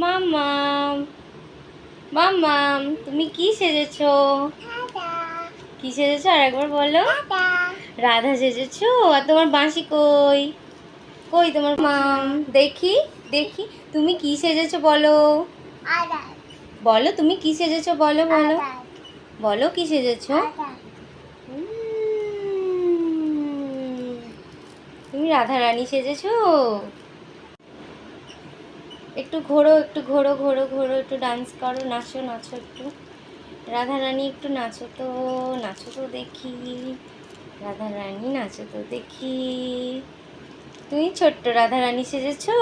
মাম্মাম মাম্মাম তুমি কি সেজেছো? কি সেজেছো আর একবার বলো। রাধা সেজেছো। আর তোমার বাঁশি কই? কই তোমার মাম? দেখি দেখি তুমি কি সেজেছো বলো। বলো তুমি কি সেজেছো বলো বলো। বলো কি সেজেছো? তুমি রাধা রানী সেজেছো। একটু ঘোরো একটু ঘোরো ঘোরো ঘোরো একটু ডান্স করো নাচো নাচো একটু। রাধা রানী একটু নাচো তো। নাচো তো দেখি। রাধা রানী নাচো তো দেখি। তুমি ছোট্ট রাধা রানী সেজেছো।